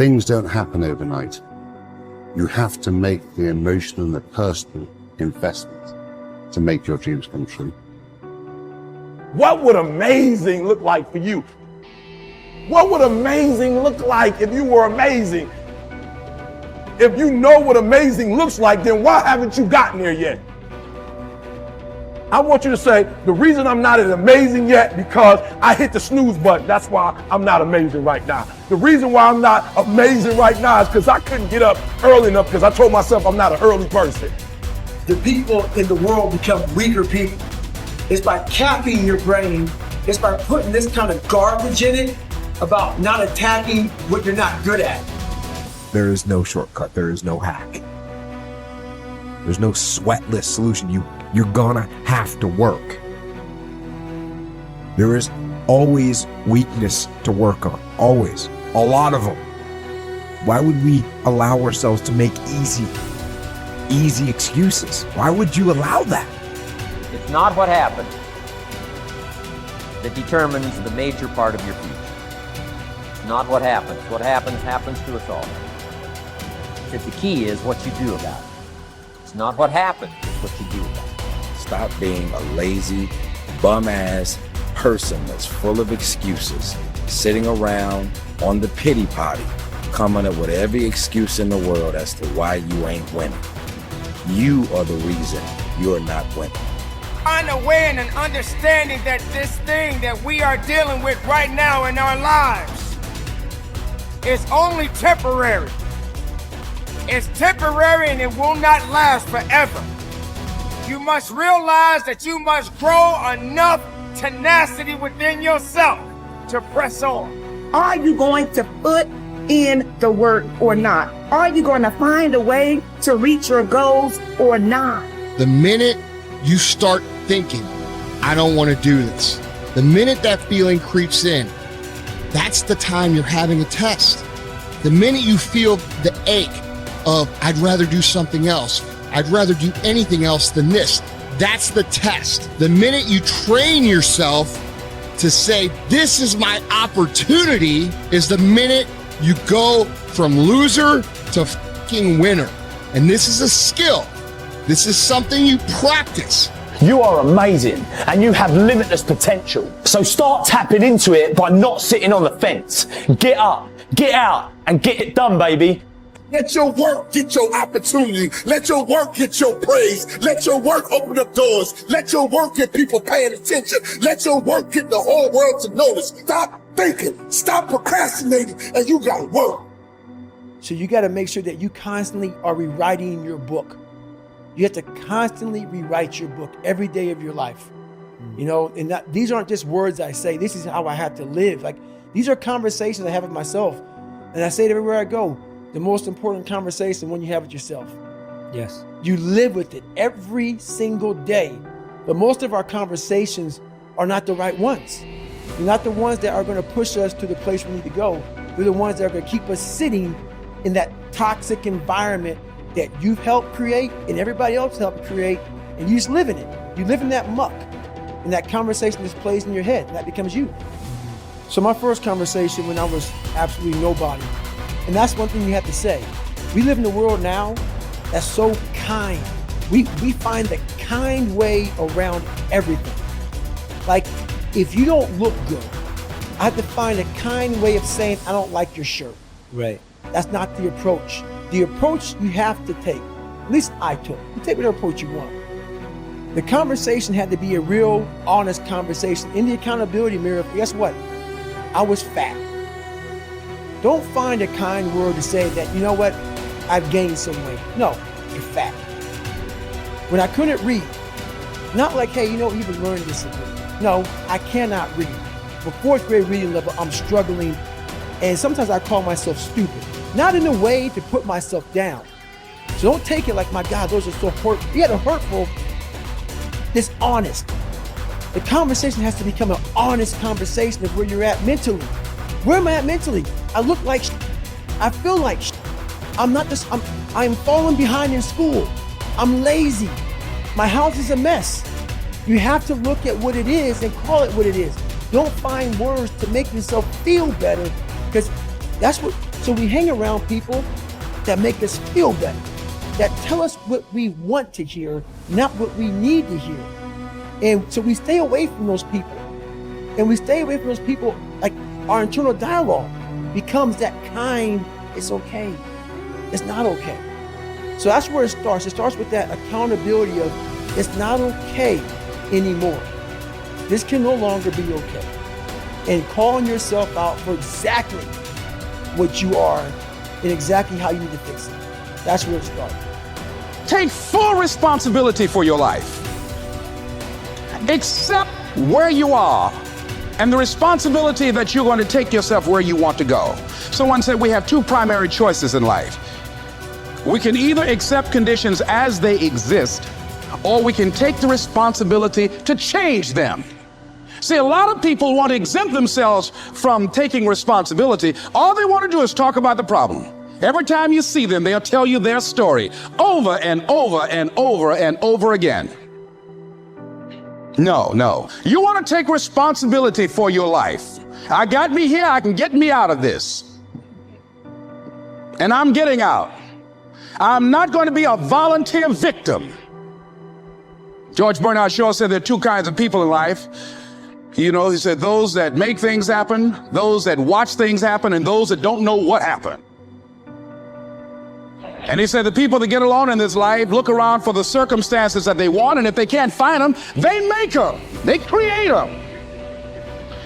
Things don't happen overnight. You have to make the emotional and the personal investment to make your dreams come true. What would amazing look like for you? What would amazing look like if you were amazing? If you know what amazing looks like, then why haven't you gotten there yet? I want you to say, the reason I'm not as amazing yet because I hit the snooze button. That's why I'm not amazing right now. The reason why I'm not amazing right now is because I couldn't get up early enough because I told myself I'm not an early person. The people in the world become weaker people. It's by capping your brain. It's by putting this kind of garbage in it about not attacking what you're not good at. There is no shortcut. There is no hack. There's no sweatless solution. You're gonna have to work. There is always weakness to work on. Always. A lot of them. Why would we allow ourselves to make easy excuses? Why would you allow that? It's not what happens that determines the major part of your future. It's not what happens. What happens to us all. That the key is what you do about it. It's not what happens, it's what you do about it. Stop being a lazy, bum-ass person that's full of excuses, sitting around on the pity potty, coming up with every excuse in the world as to why you ain't winning. You are the reason you're not winning. Find a way and an understanding that this thing that we are dealing with right now in our lives is only temporary. It's temporary and it will not last forever. You must realize that you must grow enough tenacity within yourself to press on. Are you going to put in the work or not? Are you going to find a way to reach your goals or not? The minute you start thinking, I don't want to do this, the minute that feeling creeps in, that's the time you're having a test. The minute you feel the ache of, I'd rather do something else, I'd rather do anything else than this, that's the test. The minute you train yourself to say, this is my opportunity, is the minute you go from loser to fucking winner. And this is a skill. This is something you practice. You are amazing and you have limitless potential. So start tapping into it by not sitting on the fence. Get up, get out, and get it done, baby. Let your work get your opportunity. Let your work get your praise. Let your work open up doors. Let your work get people paying attention. Let your work get the whole world to notice. Stop thinking, stop procrastinating, and you gotta work. So you got to make sure that you constantly are rewriting your book. You have to constantly rewrite your book every day of your life. You know, and these aren't just words I say. This is how I have to live. Like, these are conversations I have with myself. And I say it everywhere I go. The most important conversation when you have with yourself. Yes. You live with it every single day. But most of our conversations are not the right ones. They're not the ones that are going to push us to the place we need to go. They're the ones that are going to keep us sitting in that toxic environment that you've helped create and everybody else helped create, and you just live in it. You live in that muck, and that conversation just plays in your head, and that becomes you. So my first conversation when I was absolutely nobody, and that's one thing you have to say. We live in a world now that's so kind. We find the kind way around everything. Like, if you don't look good, I have to find a kind way of saying, I don't like your shirt. Right. That's not the approach. The approach you have to take, at least I took. You take whatever approach you want. The conversation had to be a real, honest conversation. In the accountability mirror, guess what? I was fat. Don't find a kind word to say that, you know what, I've gained some weight. No, you're fat. When I couldn't read, not like, hey, you know, you've been learning this. No, I cannot read. For fourth grade reading level, I'm struggling. And sometimes I call myself stupid. Not in a way to put myself down. So don't take it like, my God, those are so hurtful. Yeah, they're hurtful. It's honest. The conversation has to become an honest conversation of where you're at mentally. Where am I at mentally? I look like I feel like I'm falling behind in school. I'm lazy. My house is a mess. You have to look at what it is and call it what it is. Don't find words to make yourself feel better, because that's what So we hang around people that make us feel better, that tell us what we want to hear, not what we need to hear. And so we stay away from those people. And we stay away from those people, like our internal dialogue becomes that kind, it's okay, it's not okay. So that's where it starts. It starts with that accountability of it's not okay anymore. This can no longer be okay. And calling yourself out for exactly what you are and exactly how you need to fix it. That's where it starts. Take full responsibility for your life. Accept where you are and the responsibility that you're going to take yourself where you want to go. Someone said we have two primary choices in life. We can either accept conditions as they exist, or we can take the responsibility to change them. See, a lot of people want to exempt themselves from taking responsibility. All they want to do is talk about the problem. Every time you see them, they'll tell you their story over and over and over and over again. No. You want to take responsibility for your life. I got me here, I can get me out of this. And I'm getting out. I'm not going to be a volunteer victim. George Bernard Shaw said there are two kinds of people in life. You know, he said those that make things happen, those that watch things happen, and those that don't know what happened. And he said the people that get along in this life look around for the circumstances that they want, and if they can't find them, they make them. They create them.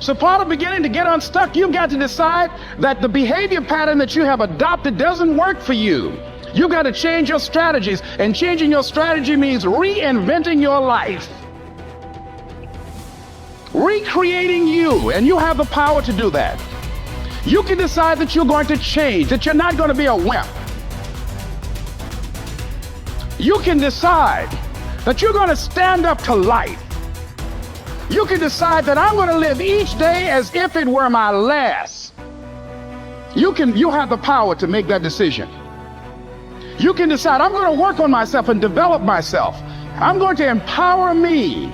So part of beginning to get unstuck, you've got to decide that the behavior pattern that you have adopted doesn't work for you. You've got to change your strategies, and changing your strategy means reinventing your life. Recreating you, and you have the power to do that. You can decide that you're going to change, that you're not going to be a wimp. You can decide that you're going to stand up to life. You can decide that I'm going to live each day as if it were my last. You have the power to make that decision. You can decide I'm going to work on myself and develop myself. I'm going to empower me.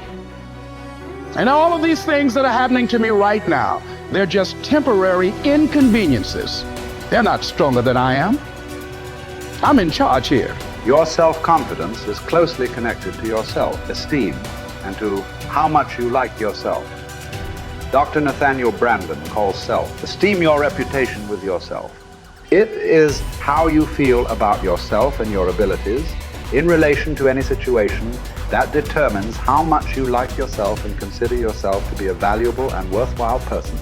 And all of these things that are happening to me right now, they're just temporary inconveniences. They're not stronger than I am. I'm in charge here. Your self-confidence is closely connected to your self-esteem and to how much you like yourself. Dr. Nathaniel Branden calls self-esteem your reputation with yourself. It is how you feel about yourself and your abilities in relation to any situation that determines how much you like yourself and consider yourself to be a valuable and worthwhile person.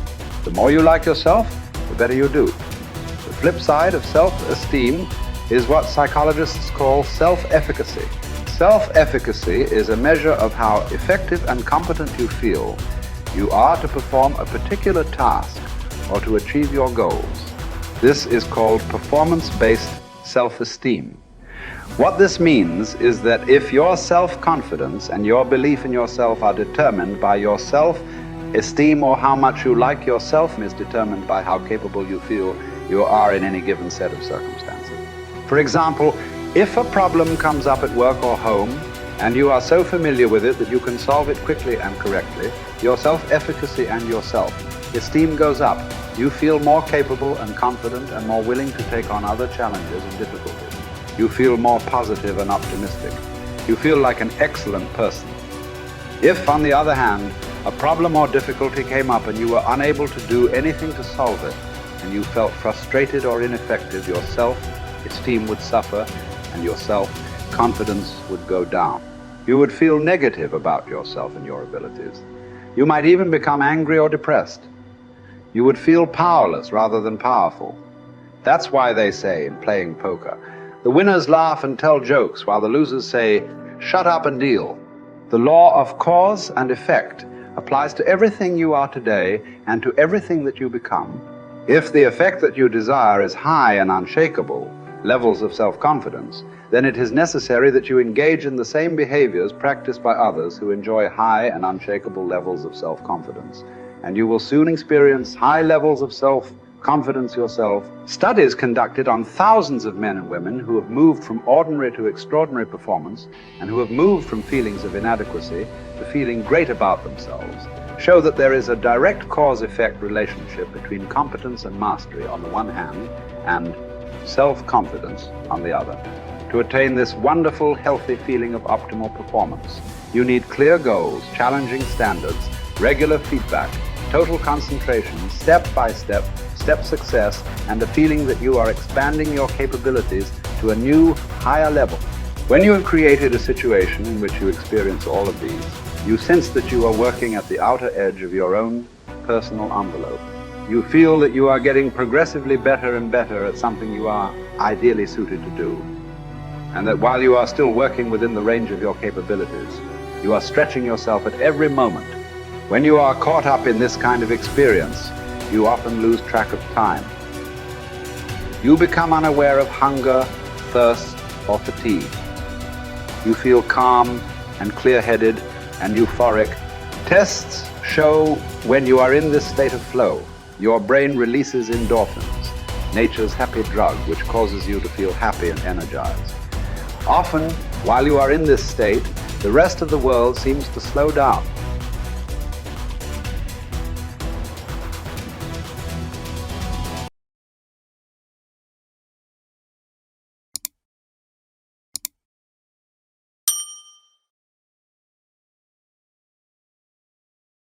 The more you like yourself, the better you do. The flip side of self-esteem is what psychologists call self-efficacy. Self-efficacy is a measure of how effective and competent you feel you are to perform a particular task or to achieve your goals. This is called performance-based self-esteem. What this means is that if your self-confidence and your belief in yourself are determined by your self-esteem, or how much you like yourself is determined by how capable you feel you are in any given set of circumstances. For example, if a problem comes up at work or home, and you are so familiar with it that you can solve it quickly and correctly, your self-efficacy and your self-esteem goes up. You feel more capable and confident and more willing to take on other challenges and difficulties. You feel more positive and optimistic. You feel like an excellent person. If, on the other hand, a problem or difficulty came up and you were unable to do anything to solve it, and you felt frustrated or ineffective, your self-esteem would suffer and your self-confidence would go down. You would feel negative about yourself and your abilities. You might even become angry or depressed. You would feel powerless rather than powerful. That's why they say in playing poker, the winners laugh and tell jokes while the losers say, shut up and deal. The law of cause and effect applies to everything you are today and to everything that you become. If the effect that you desire is high and unshakable, levels of self-confidence, then it is necessary that you engage in the same behaviors practiced by others who enjoy high and unshakable levels of self-confidence. And you will soon experience high levels of self-confidence yourself. Studies conducted on thousands of men and women who have moved from ordinary to extraordinary performance and who have moved from feelings of inadequacy to feeling great about themselves show that there is a direct cause-effect relationship between competence and mastery on the one hand and self-confidence on the other. To attain this wonderful, healthy feeling of optimal performance, you need clear goals, challenging standards, regular feedback, total concentration, step-by-step, step success, and a feeling that you are expanding your capabilities to a new, higher level. When you have created a situation in which you experience all of these, you sense that you are working at the outer edge of your own personal envelope. You feel that you are getting progressively better and better at something you are ideally suited to do. And that while you are still working within the range of your capabilities, you are stretching yourself at every moment. When you are caught up in this kind of experience, you often lose track of time. You become unaware of hunger, thirst, or fatigue. You feel calm and clear-headed and euphoric. Tests show when you are in this state of flow, your brain releases endorphins, nature's happy drug, which causes you to feel happy and energized. Often, while you are in this state, the rest of the world seems to slow down.